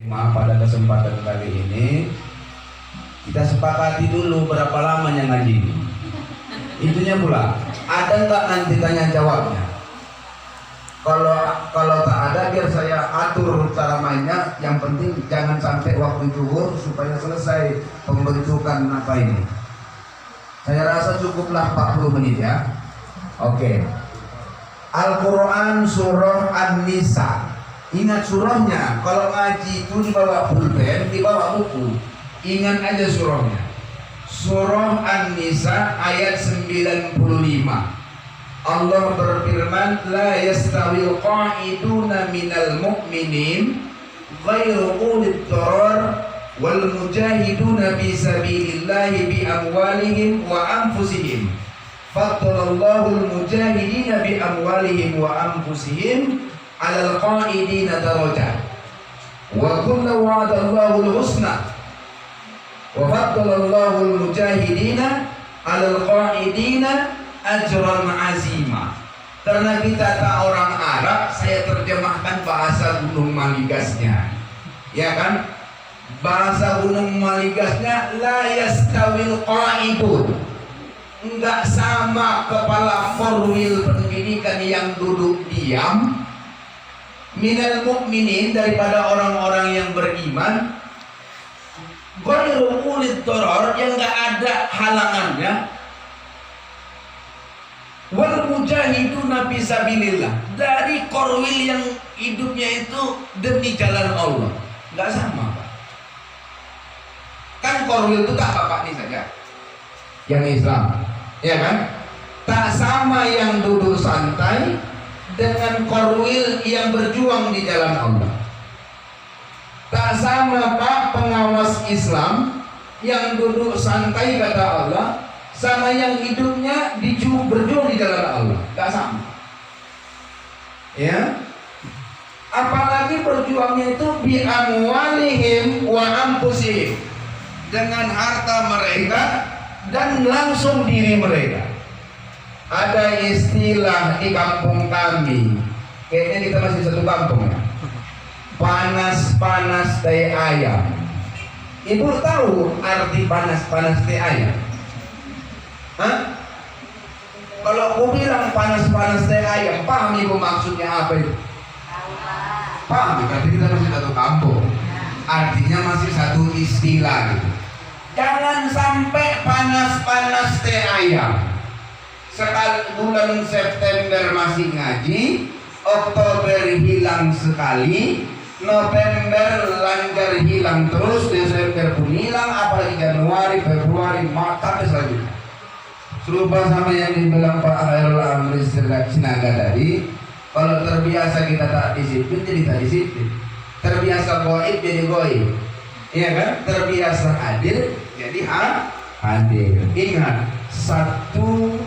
Pada kesempatan kali ini kita sepakati dulu berapa lamanya ngaji. Itunya pula, ada nggak nanti tanya jawabnya? Kalau tak ada, biar saya atur cara mainnya. Yang penting jangan sampai waktu zuhur supaya selesai pembentukan apa ini. Saya rasa cukuplah 40 menit ya. Oke. Al-Quran Surah An-Nisa. Ingat surahnya. Kalau ngaji itu dibawa pulpen, dibawa buku. Ingat aja surahnya. Surah An-Nisa ayat 95. Allah berfirman, la yastawil qa'iduna minal mu'minin ghairu ulil darar wal mujahiduna fi sabilillahi bi amwalihim wa anfusihim faddalallahu al mujahidina bi amwalihim wa anfusihim 'alal qa'idina darajat wa kullu wa'adallahu al husna wa faddalallahu al mujahidina 'alal qa'idina ajran azima. Karena kita tak orang Arab, saya terjemahkan bahasa Gunung Maligasnya, ya kan? Bahasa Gunung Maligasnya, la yastawil qa'idun, enggak sama kepala forwil pendidikan yang duduk diam, minal mu'minin, daripada orang-orang yang beriman, ghairu ulil darar, yang enggak ada halangannya, wal mujahiduna fi sabilillah, dari korwil yang hidupnya itu demi jalan Allah. Enggak sama, Pak. Kan korwil itu tak apa-apa nih saja yang Islam, ya kan? Tak sama yang duduk santai dengan korwil yang berjuang di jalan Allah. Tak sama, Pak, pengawas Islam yang duduk santai kata Allah sama yang hidupnya berjuang di jalan Allah. Gak sama, ya. Apalagi berjuangnya itu bi amwalihim wa anfusihim, dengan harta mereka dan langsung diri mereka. Ada istilah di kampung kami, kayaknya kita masih satu kampung ya, panas-panas teh ayam. Ibu tahu arti panas-panas teh ayam? Hah? Kalau aku bilang panas-panas teh ayam, paham ibu maksudnya apa itu? Paham, berarti kita masih satu kampung. Artinya masih satu istilah gitu. Jangan sampai panas-panas teh ayam. Sekali bulan September masih ngaji, Oktober hilang sekali, November lancar hilang terus, Desember pun hilang, apalagi Januari, Februari, Maret sampai selanjutnya. Serupa sama yang dibilang Pak Khairul Amri Sinaga tadi, kalau terbiasa kita tak disiplin jadi tak disiplin, terbiasa goib jadi goib, iya kan? Terbiasa adil jadi adil. Ingat, satu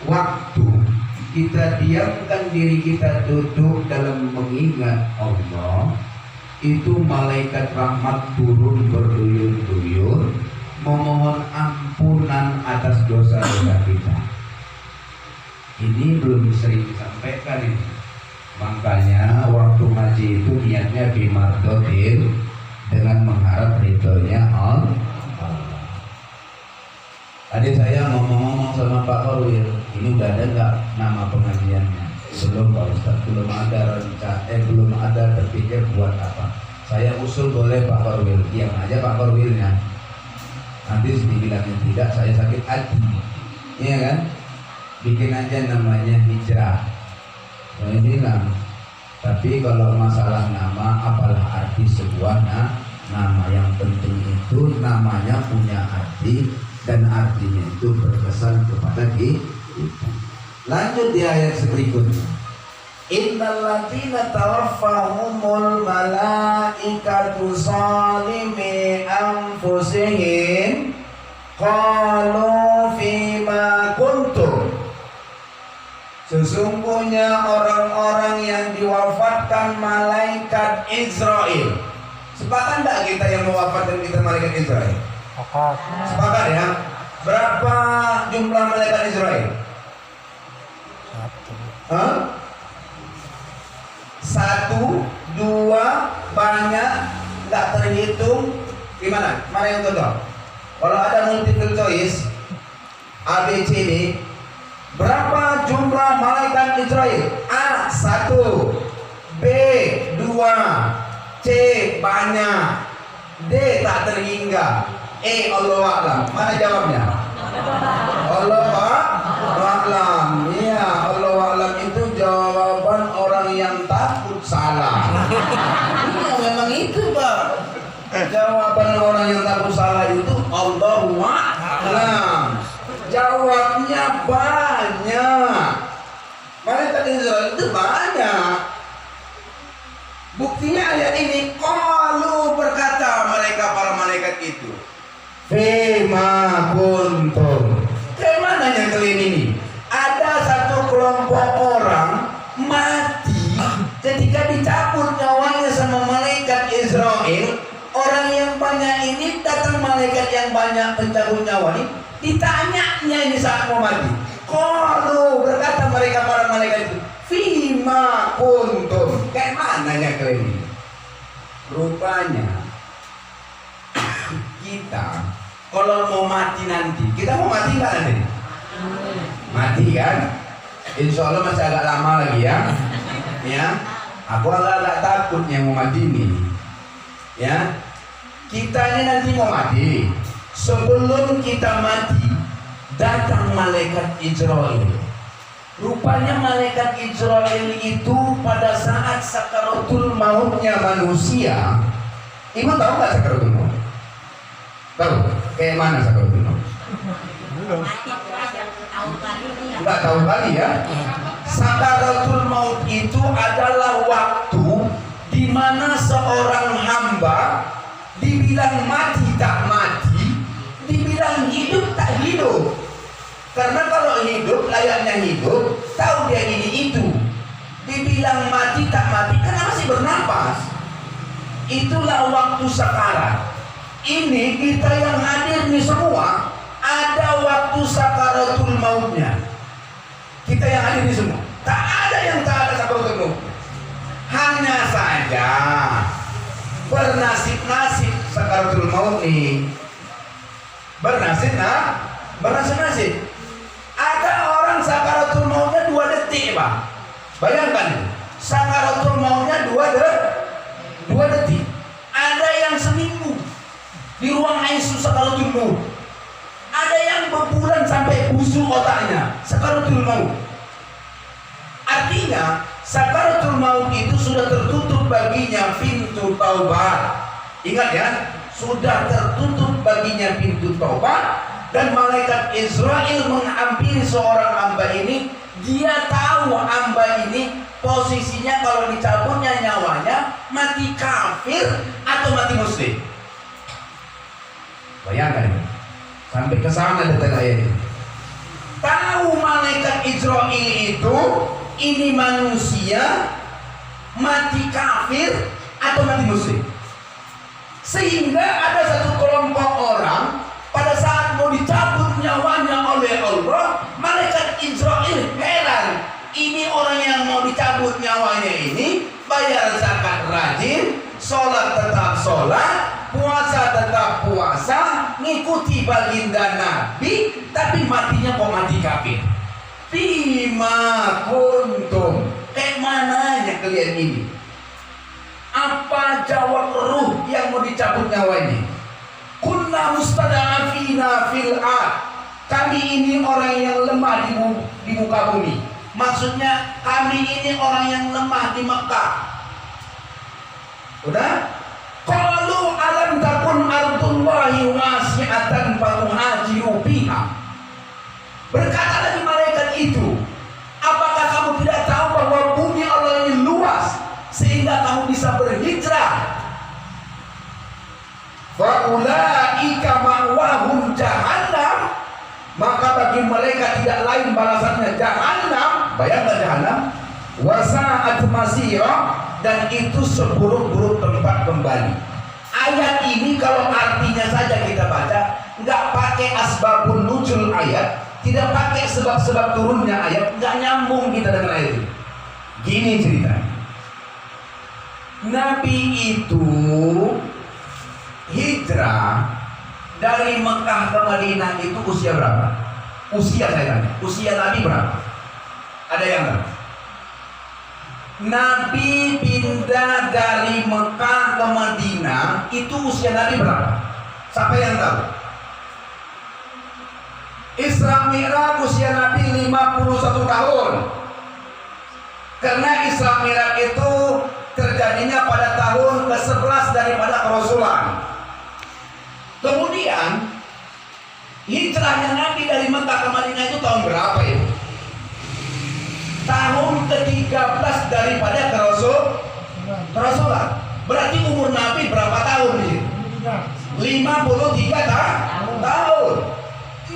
waktu kita diamkan diri kita duduk dalam mengingat Allah, itu malaikat rahmat turun berduyur-duyur memohon ampunan atas dosa-dosa kita. Ini belum sering disampaikan ini. Makanya waktu ngaji itu niatnya bimardotin, dengan mengharap ridhonya Allah. Tadi saya ngomong-ngomong sama Pak Korwil, ini udah ada nggak nama pengajiannya? Belum, Pak Ustadz, belum ada belum ada terpikir buat apa. Saya usul boleh Pak Korwil, diam aja Pak Korwilnya. Nanti dibilangnya tidak, saya sakit hati, iya kan? Bikin aja namanya hijrah. Saya bilang, tapi kalau masalah nama, apalah arti sebuah nama? Yang penting itu namanya punya arti dan artinya itu berkesan kepada kita. Lanjut di ayat berikutnya. Innal ladzina tawaffahumul malaikatu zalimi anfusihim qalu fima kuntum. Sesungguhnya orang-orang yang diwafatkan malaikat Israel. Sepakat enggak kita yang mewafatkan kita malaikat Israel? Sepakat ya? Berapa jumlah malaikat Israel? Satu, dua, banyak, Gimana? Mana yang contoh? Kalau ada multiple choice A, B, C, D, berapa jumlah malaikat Israel? A 1, B 2, C banyak, D tak terhingga, E Allah a'lam. Mana jawabnya? Allah a'lam. Iya, Allah a'lam itu jawaban orang yang takut salah. Iya, memang itu, Pak. Jawaban orang yang takut salah itu Allahu a'lam. Jawabnya banyak. Malaikat Israel itu banyak. Buktinya ayat ini, qalu berkata mereka para malaikat itu, fima kuntum. Kemananya kalian ini? Ada satu kelompok orang mati ketika dicabut nyawanya sama malaikat Israel. Orang yang banyak ini datang malaikat yang banyak pencabut nyawa ini, ditanyanya ini saat mau mati. Qalu berkata mereka para malaikat itu, fima kuntum. Kayak mananya kalian ini? Rupanya kita kalau mau mati nanti, kita mau mati nggak nanti? Mati kan? Insya Allah masih agak lama lagi ya. Ya, aku agak takut yang mau mati ini. Ya, kita ini nanti mau mati. Sebelum kita mati, datang malaikat Israel. Rupanya malaikat Israel itu pada saat sakaratul mautnya manusia. Ibu tahu nggak sakaratul maut? Tahu? Kayak mana sakaratul maut? Nggak tahu kali ya. Sakaratul maut itu adalah waktu di mana seorang hamba dibilang mati tak mati, dibilang hidup tak hidup. Karena kalau hidup layaknya hidup, tahu dia ini itu. Dibilang mati tak mati karena masih bernapas. Itulah waktu sakarat. Ini kita yang hadir nih semua ada waktu sakaratul mautnya. Kita yang hadir nih semua, tak ada yang tak ada sakaratul maut. Hanya saja bernasib-nasib sakaratul maut nih. Bernasib-nasib. Ada orang sakaratul mautnya 2 detik, Pak. Bayangkan, sakaratul mautnya 2 detik. Ada yang seminggu di ruang ICU sakaratul maut. Ada yang berbulan sampai busuk otaknya sakaratul maut. Artinya sakaratul maut itu sudah tertutup baginya pintu taubat. Ingat ya, sudah tertutup baginya pintu taubat. Dan malaikat Israel menghampiri seorang hamba ini. Dia tahu hamba ini posisinya kalau dicabutnya nyawanya mati kafir atau mati muslim. Bayangkan ini, sampai ke sana detail ayat ini. Tahu malaikat Israel itu ini manusia mati kafir atau mati muslim. Sehingga ada satu kelompok orang pada saat mau dicabut nyawanya oleh Allah, malaikat Israel heran. Ini orang yang mau dicabut nyawanya ini bayar zakat rajin, sholat tetap sholat, puasa tetap puasa, ngikuti baginda Nabi, tapi matinya kok mati kafir. Fima kuntum. Kayak mananya kalian ini? Apa jawab ruh yang mau dicabut nyawanya? Kunna mustada'afina fil ard. Kami ini orang yang lemah di muka bumi. Maksudnya kami ini orang yang lemah di Mekah. Udah? Qalu alam takun ardullahi wasi'atan fatuhajiru fiha. Berkata lagi malaikat itu, apakah kamu tidak tahu bahwa bumi Allah ini luas sehingga kamu bisa berhijrah? Fa'ulaika ma'wahum jahannam. Maka bagi mereka tidak lain balasannya jahannam. Bayangkan jahannam. Wasa'at masira. Dan itu seburuk-buruk tempat kembali. Ayat ini kalau artinya saja kita baca, nggak pakai asbabun nuzul ayat, tidak pakai sebab-sebab turunnya ayat, nggak nyambung kita dengan ayat itu. Gini ceritanya. Nabi itu hijrah hijrah dari Mekah ke Madinah itu usia berapa? Usia saya tanya, usia Nabi berapa? Ada yang tahu? Nabi pindah dari Mekah ke Madinah itu usia Nabi berapa? Siapa yang tahu? Isra Mi'raj usia Nabi 51 tahun. Karena Isra Mi'raj itu terjadinya pada tahun ke-11 daripada kerasulan. Kemudian hijrahnya Nabi dari Mekah ke Madinah itu tahun berapa ya? Tahun ke-13 daripada kerasulan. Berarti umur Nabi berapa tahun di sini? 53 tahun.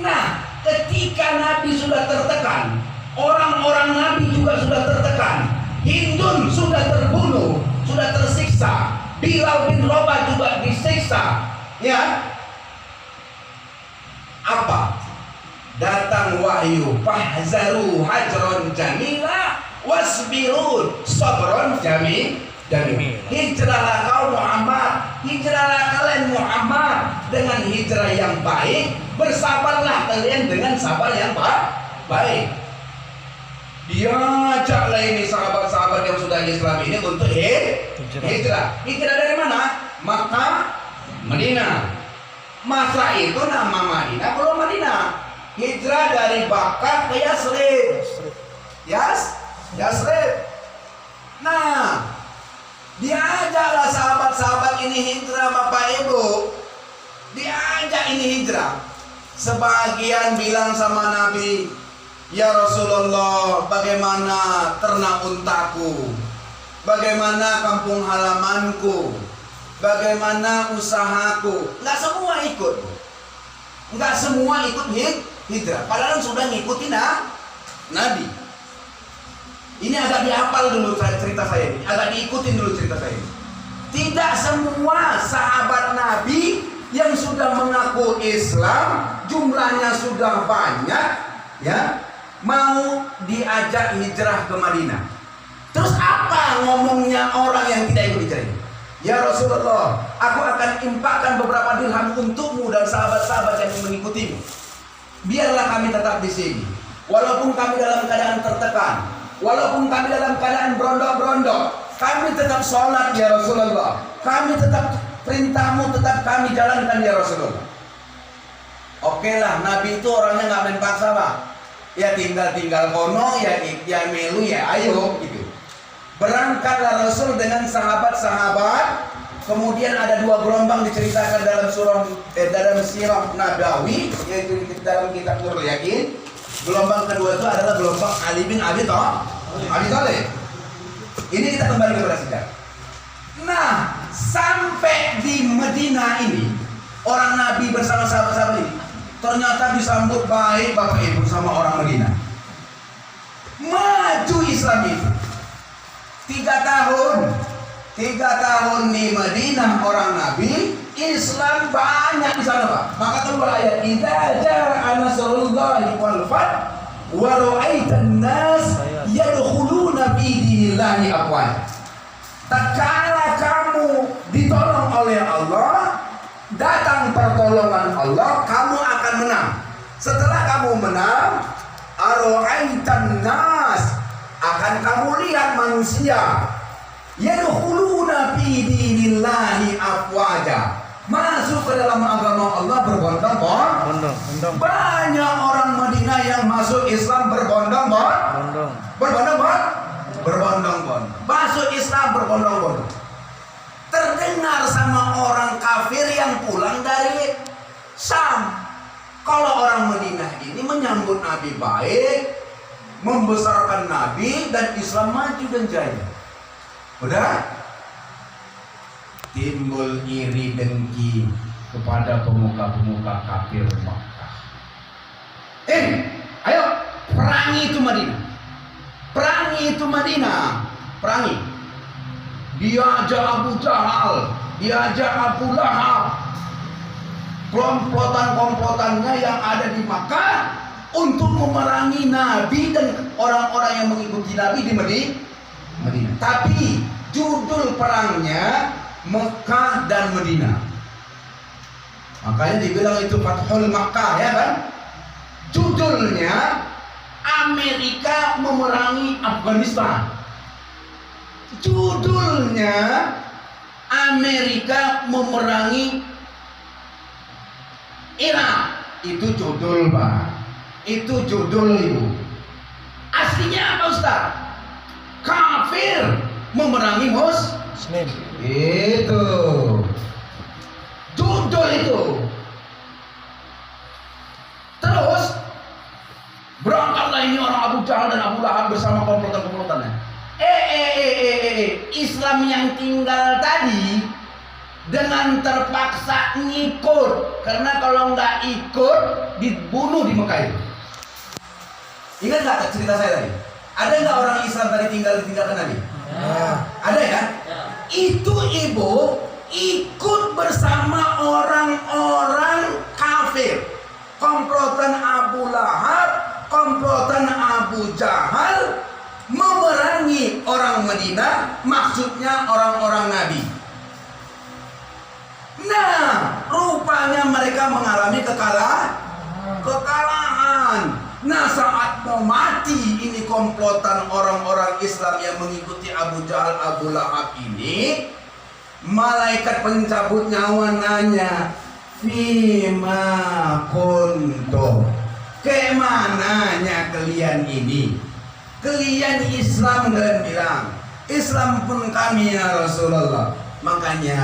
Nah, ketika Nabi sudah tertekan, orang-orang Nabi juga sudah tertekan, Hindun sudah terbunuh, sudah tersiksa, Bilal bin Rabah juga disiksa, ya. Apa? Datang wahyu, fahzaru hajron jamila wasbirun sabron jamil. Hijrahlah kau Muhammad, hijrahlah kalian Muhammad dengan hijrah yang baik, bersabarlah kalian dengan sabar yang baik. Diajaklah ini sahabat-sahabat yang sudah Islam ini untuk hijrah. Hijrah dari mana? Makkah, Madinah. Masa itu nama Madinah belum Madinah. Hijrah dari Bakkah ke Yasrib. Yasrib. Nah, diajaklah sahabat-sahabat ini hijrah, Bapak Ibu. Diajak ini hijrah. Sebagian bilang sama Nabi, ya Rasulullah, bagaimana ternak untaku? Bagaimana kampung halamanku? Bagaimana usahaku? Enggak semua ikut. Enggak semua ikut hijrah. Padahal sudah ngikutin Nabi. Ini agak dihafal dulu cerita saya ini. Agak diikutin dulu cerita saya ini. Tidak semua sahabat Nabi yang sudah mengaku Islam, jumlahnya sudah banyak, ya, mau diajak hijrah ke Madinah. Terus apa ngomongnya orang yang tidak ikut hijrah? Ya Rasulullah, aku akan infakkan beberapa dirham untukmu dan sahabat-sahabat yang mengikutimu. Biarlah kami tetap di sini, walaupun kami dalam keadaan tertekan, walaupun kami dalam keadaan berondok-berondok, kami tetap sholat ya Rasulullah. Kami tetap perintahmu tetap kami jalankan ya Rasulullah. Oke lah, Nabi itu orangnya nggak main paksa Pak. Ya tinggal kono, ya melu ya ayo gitu. Berangkatlah Rasul dengan sahabat-sahabat. Kemudian ada dua gelombang diceritakan dalam dalam sirah Nabawi, yaitu dalam kitab Nurul Yakin. Gelombang kedua itu adalah gelombang Ali bin Abi Thalib. Ini kita kembali kepada sejarah. Nah, sampai di Madinah ini, orang Nabi bersama sahabat-sahabat ini ternyata disambut baik Bapak Ibu sama orang Madinah. Maju Islam itu 3 tahun di Madinah orang Nabi, Islam banyak di sana Pak. Maka keluar ayat idza jaa nasrullahi wal fath wa ra'aitan nas yadkhuluna fi dinillahi afwaja. Tatkala kamu ditolong oleh Allah, datang pertolongan Allah, kamu akan menang. Setelah kamu menang, ara'aitan nas, akan kamu lihat manusia yadkhuluna fi dinillahi afwaja, masuk ke dalam agama Allah berbondong-bondong. Banyak orang Madinah yang masuk Islam berbondong-bondong. Masuk Islam berbondong-bondong. Terdengar sama orang kafir yang pulang dari Syam, kalau orang Madinah ini menyambut Nabi baik, membesarkan Nabi, dan Islam maju dan jaya. Udah timbul iri dengki kepada pemuka-pemuka kafir Makkah. Ayo perangi itu Madinah. Perangi. Diajak Abu Jahal, diajak Abu Lahab, komplotan-komplotannya yang ada di Makkah untuk memerangi Nabi dan orang-orang yang mengikuti Nabi di Madinah. Tapi judul perangnya Mekah dan Madinah. Makanya dibilang itu Fathul Makkah, ya kan? Judulnya Amerika memerangi Afghanistan. Judulnya Amerika memerangi Irak. Itu judul, Pak. Itu judul, Ibu. Aslinya apa, Ustaz? Kafir memerangi Muslim. Itu judul itu. Terus berangkatlah ini orang Abu Jahal dan Abu Lahab bersama komplotan-komplotannya. Islam yang tinggal tadi dengan terpaksa ngikut, karena kalau nggak ikut dibunuh di Mekah itu. Ingat nggak cerita saya tadi? Ada nggak orang Islam tadi ditinggalkan Nabi? Ya. Ada ya? Ya. Itu Ibu ikut bersama orang-orang kafir, komplotan Abu Lahab, komplotan Abu Jahal, memerangi orang Madinah, maksudnya orang-orang Nabi. Nah, rupanya mereka mengalami kekalahan. Nah, saat mau mati ini komplotan orang-orang Islam yang mengikuti Abu Jahal, Abu Lahab ini, malaikat pencabut nyawa nanya, "Fima kuntum?" Kemananya kalian ini? Kalian Islam, kalian bilang Islam pun kami ya Rasulullah. Makanya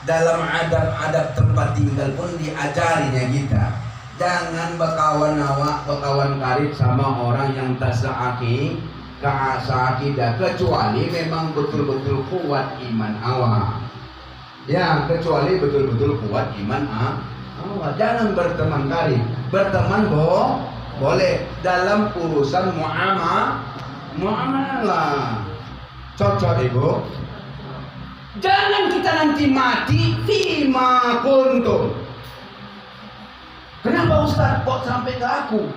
dalam adab-adab tempat tinggal pun diajarinya kita, jangan berkawan karib sama orang yang tak seakidah, kecuali memang betul-betul kuat iman awal. Ya, kecuali betul-betul kuat iman awal. Jangan berteman karib. Berteman boleh dalam urusan muamalah. Cocok, Ibu. Jangan kita nanti mati fima kuntum. Kenapa Ustaz kok sampai ke aku?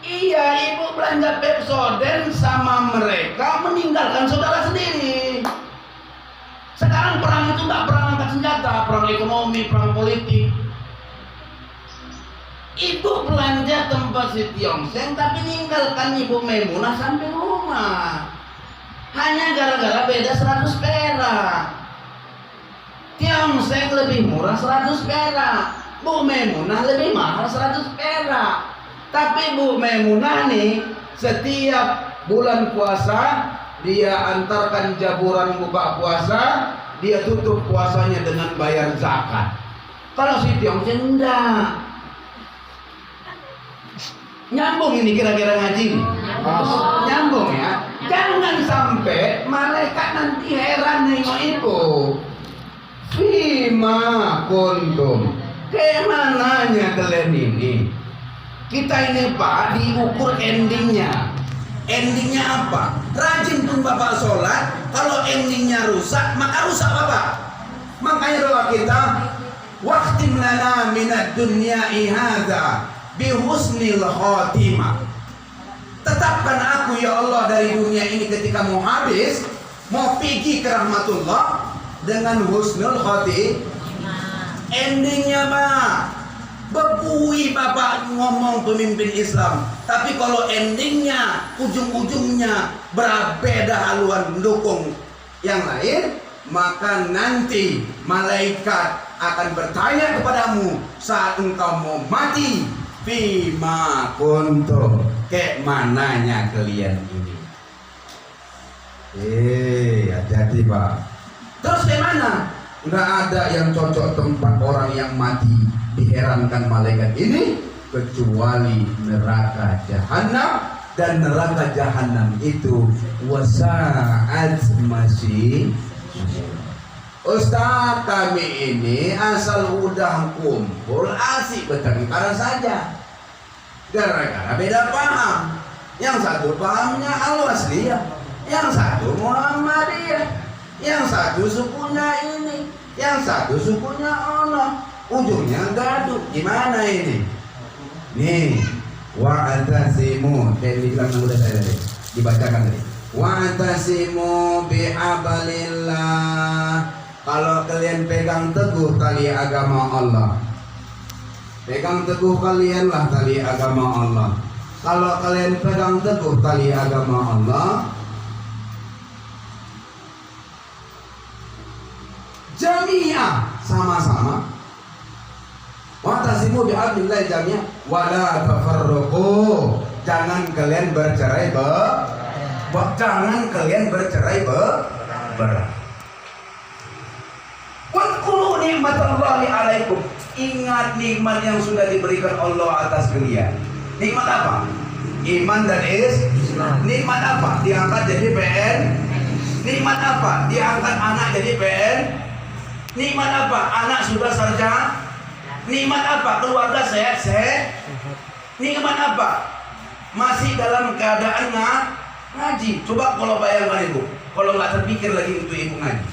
Iya, Ibu belanja Pepsodent sama mereka meninggalkan saudara sendiri. Sekarang perang itu nggak perang angkat senjata, perang ekonomi, perang politik. Ibu belanja tempat si Tiongseng tapi ninggalkan Ibu Maimunah sampai rumah. Hanya gara-gara beda 100 perak. Tiongseng lebih murah 100 perak, Bu Maimunah lebih mahal 100 perak. Tapi Bu Maimunah nih setiap bulan puasa dia antarkan jaburan buka puasa, dia tutup puasanya dengan bayar zakat. Kalau si Tiongseng enggak. Nyambung ini kira-kira ngaji nih? Nyambung ya. Jangan sampai malaikat nanti heran nengok Ibu. Fima kuntum. Kemananya kalian ini? Kita ini Pak diukur endingnya. Endingnya apa? Rajin tuh Bapak sholat. Kalau endingnya rusak, maka rusak Bapak. Makanya doa kita, waqtim lana minad dunyai hadza bihusnil khotimah. Tetapkan aku ya Allah dari dunia ini ketika mau habis, mau pergi ke rahmatullah dengan husnul khotimah. Endingnya Pak, bepui Bapak ngomong pemimpin Islam. Tapi kalau endingnya, ujung-ujungnya berbeda haluan mendukung yang lain, maka nanti malaikat akan bertanya kepadamu saat engkau mau mati, fima kuntum, kayak mananya kalian ini. Hati-hati Pak. Terus kayak mana? Nggak ada yang cocok tempat orang yang mati diherankan malaikat ini kecuali neraka jahanam. Dan neraka jahanam itu wasa'at masih. Ustaz, kami ini asal udah kumpul asik bertengkar saja gara-gara beda paham. Yang satu pahamnya Al-Wasliyah, yang satu Muhammadiyah, yang satu sukunya ini, yang satu sukunya Allah. Ujungnya gaduh. Gimana ini? Nih, wa'tasimu, dari bilang udah saya tadi dibacakan tadi. Wa'tasimu bihablillah Kalau kalian pegang teguh tali agama Allah, pegang teguh kalianlah tali agama Allah. Kalau kalian pegang teguh tali agama Allah, jami'ah, sama-sama. Wa'tasimu bihablillahi jami'ah wala tafarraqu. Jangan kalian bercerai jangan kalian bercerai berai. Wadkuru nikmatallahi alaikum. Ingat nikmat yang sudah diberikan Allah atas kalian. Nikmat apa? Iman dan Islam. Nikmat apa? Diangkat jadi PN. Nikmat apa? Diangkat anak jadi PN. Nikmat apa? Anak sudah sarjana. Nikmat apa? Keluarga sehat-sehat. Nikmat apa? Masih dalam keadaan ngaji. Coba kalau bayangkan ibu, kalau nggak terpikir lagi untuk ibu ngaji.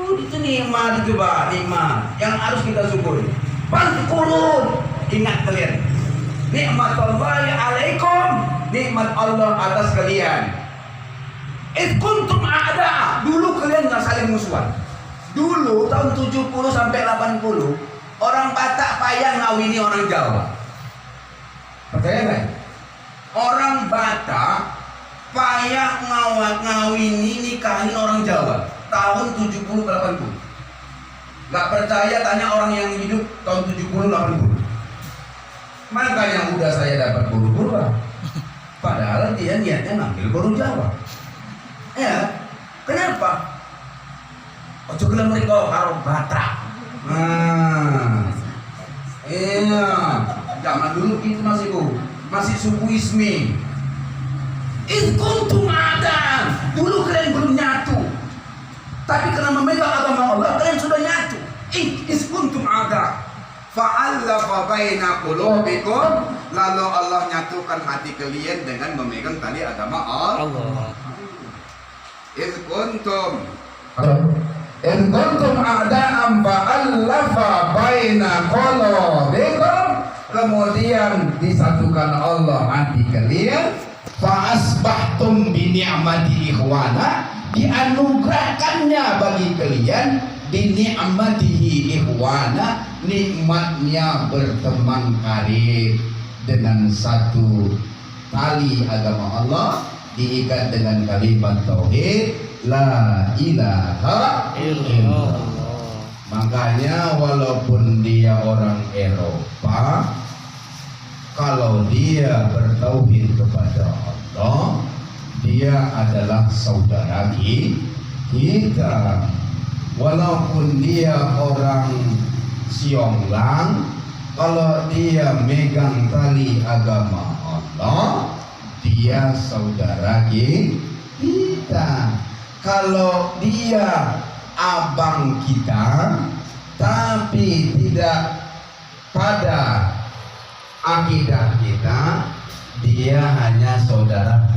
Itu nikmat itu Pak, nikmat yang harus kita syukuri. Fadkurun, ingat kalian. Nikmatullahi alaikum, nikmat Allah atas kalian. Id kuntum a'da, dulu kalian nggak saling musuhan. Dulu tahun 70 sampai 80 orang Batak payah ngawini orang Jawa. Percaya nggak? Orang Batak payah ngawini nikahin orang Jawa tahun 70-80. Gak percaya tanya orang yang hidup tahun 70-80. Maka yang udah saya dapat guru-guru, padahal dia niatnya ngambil guru Jawa. Ya, kenapa? Ojo gelem mriko karo Batak. Iya, zaman dulu gitu masih suku Ismi. Kuntum ada. Dulu kalian belum nyatu. Tapi karena memegang agama Allah, kalian sudah nyatu. Kuntum ada. Fa'allafa baina qulubikum. Lalu Allah nyatukan hati kalian dengan memegang tali agama Allah. Kuntum a'da'an fa'allafa baina qulubikum. Kemudian disatukan Allah hati kalian. Fa'asbahtum bi ni'mati ikhwana, dianugerahkannya bagi kalian bi ni'matihi ikhwana, nikmatnya berteman karib dengan satu tali agama Allah, diikat dengan kalimat tauhid la ilaha illallah. Makanya walaupun dia orang Eropa, kalau dia bertauhid kepada Allah, dia adalah saudara kita. Walaupun dia orang Sionglang, kalau dia megang tali agama Allah, dia saudara kita. Kalau dia abang kita, tapi tidak pada akidah kita, dia hanya saudara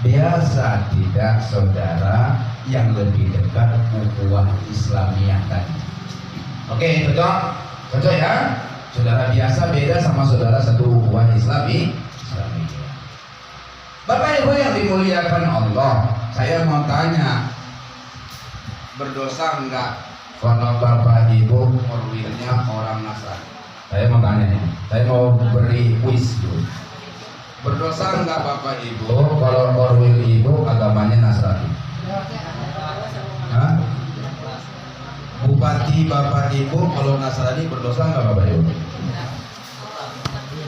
biasa, tidak saudara yang lebih dekat ukhuwah Islamiyah tadi. Oke, cocok ya. Saudara biasa beda sama saudara satu ukhuwah Islamiyah. Bapak Ibu yang dimuliakan Allah, saya mau tanya, berdosa enggak kalau Bapak Ibu korwilnya orang Nasrani? Saya mau tanya nih, saya mau beri kuis dulu. Berdosa enggak Bapak Ibu kalau korwil Ibu agamanya Nasrani? Hah? Bupati Bapak Ibu kalau Nasrani berdosa enggak Bapak Ibu?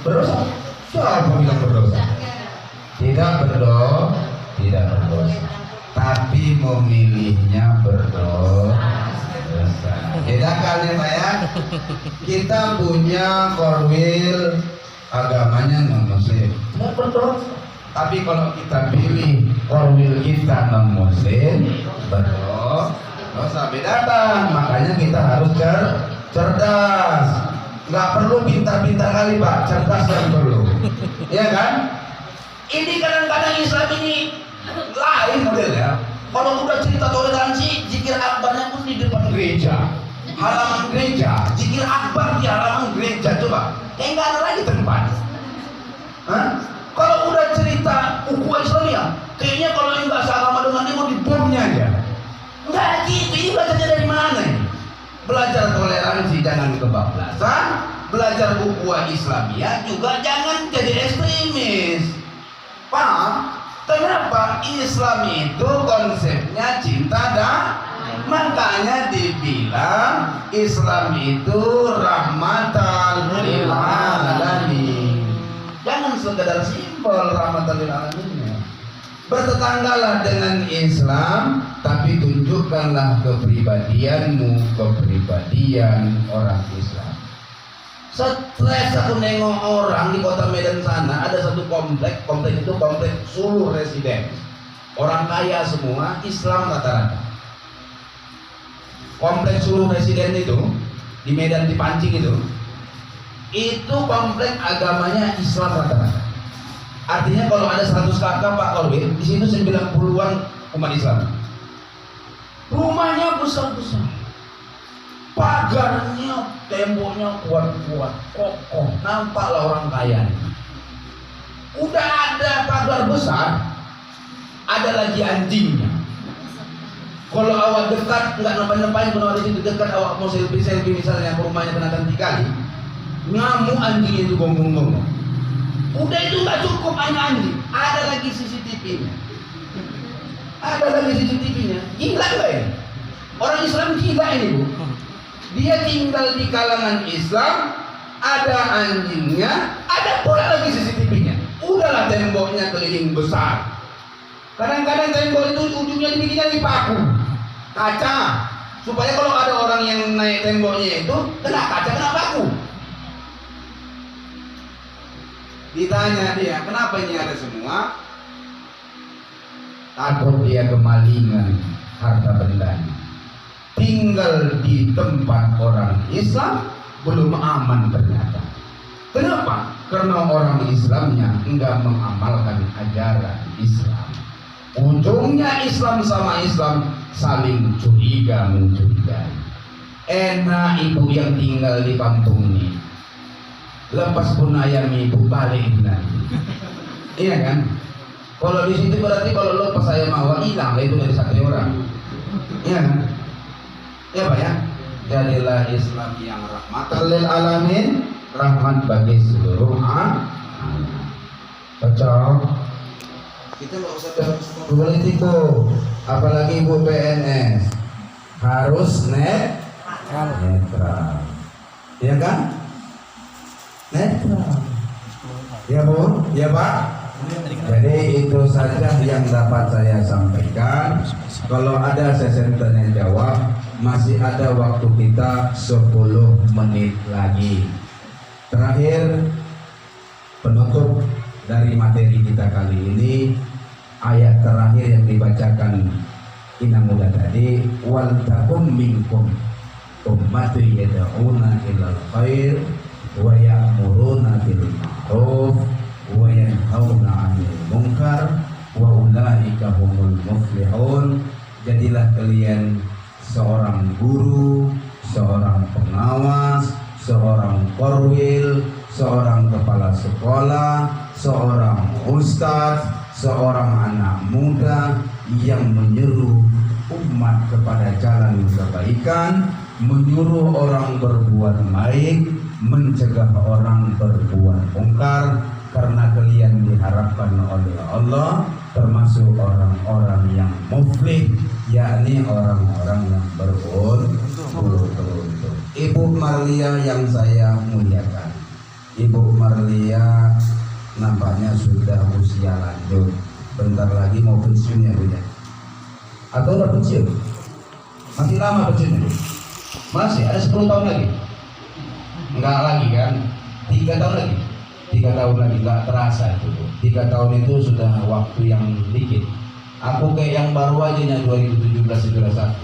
Berdosa? Siapa bilang berdosa? Tidak berdosa. Tapi memilihnya berdosa. Beda kan ya Pak ya? Kita punya korwil agamanya non-muslim, tidak berdosa. Tapi kalau kita pilih korwil kita non-muslim, berdosa. Beda kan? Makanya kita harus cerdas. Nggak perlu pintar-pintar kali Pak, cerdas yang perlu. Iya kan? Ini kadang-kadang Islam ini lain modelnya. Kalau udah cerita toleransi, zikir akbarnya pun di depan gereja, halaman gereja, zikir akbar di halaman gereja. Coba, kayak nggak ada lagi tempat. Kalau udah cerita ukhuwah Islamiyah, kayaknya kalau yang nggak seagama dengan dia mau dibomnya aja. Nggak gitu, ini bacanya dari tapi jangan kebablasan. Belajar buku Islamiyah juga jangan jadi ekstremis. Paham? Kenapa? Islam itu konsepnya cinta damai. Makanya dibilang Islam itu rahmatan lil alamin. Jangan sekedar simpel rahmatan lil alaminnya. Bertetanggalah dengan Islam, tapi tunjukkanlah kepribadianmu, kepribadian orang Islam. Stres aku nengok orang di kota Medan sana, ada satu komplek itu komplek Suluh Residen. Orang kaya semua, Islam rata-rata. Komplek Suluh Residen itu di Medan, di Pancing itu komplek agamanya Islam rata-rata. Artinya kalau ada 100 kakak Pak Korwin, di situ 90-an umat Islam. Rumahnya besar-besar, pagarnya, temboknya kuat-kuat, kokoh, nampaklah orang kaya. Udah ada pagar besar, ada lagi anjingnya. Kalau awak dekat, nggak nempa-nempain, kalau ada situ dekat, awak mau selfie misalnya ke rumahnya kena 3 kali, ngamuk anjing itu gonggong-gonggong. Udah itu nggak cukup hanya anjing, ada lagi CCTV-nya. Ada lagi CCTV-nya. Gila nggak ini? Orang Islam gila ini, Bu. Dia tinggal di kalangan Islam, ada anjingnya, ada pula lagi CCTV-nya. Udahlah temboknya keliling besar. Kadang-kadang tembok itu ujungnya dibikinnya di paku, kaca, supaya kalau ada orang yang naik temboknya itu kena kaca, kena paku. Ditanya dia, kenapa ini ada semua? Takut dia kemalingan harta bendanya. Tinggal di tempat orang Islam belum aman ternyata. Kenapa? Karena orang Islamnya enggak mengamalkan ajaran Islam. Ujungnya Islam sama Islam saling curiga mencurigai. Enak ibu yang tinggal di kampung ini, lepas pun ayam ibu balik nanti. Iya kan? Kalau di situ berarti kalau lepas ayam awak hilang itu dari satu orang. Iya kan? Ya Pak ya. Jadilah Islam yang rahmatan lil alamin, rahmat bagi seluruh alam. Cocok. Kita nggak usah politiko, apalagi ibu PNS harus netral. Ya kan? Netral. Ya Bu, ya Pak. Jadi itu saja yang dapat saya sampaikan. Kalau ada sesi tanya jawab, masih ada waktu kita 10 menit lagi. Terakhir, penutup dari materi kita kali ini, ayat terakhir yang dibacakan Ina Muda tadi, wal takum minkum ummatu yad'una ilal khair wa ya'muruna bil ma'ruf wa yanhauna 'anil munkar wa ulaika humul muflihun. Jadilah kalian seorang guru, seorang pengawas, seorang korwil, seorang kepala sekolah, seorang ustadz, seorang anak muda yang menyuruh umat kepada jalan kebaikan, menyuruh orang berbuat baik, mencegah orang berbuat mungkar, karena kalian diharapkan oleh Allah termasuk orang-orang yang muflih, yakni orang-orang yang beruntung. Ibu Marlia yang saya muliakan, Ibu Marlia nampaknya sudah usia lanjut, bentar lagi mau pensiun ya Bu ya? Atau udah pensiun? Masih lama pensiunnya? Masih ada 10 tahun lagi? Enggak lagi kan? 3 tahun lagi? 3 tahun lagi, enggak terasa itu. 3 tahun itu sudah waktu yang dikit. Aku kayak yang baru aja 2017 sudah satu.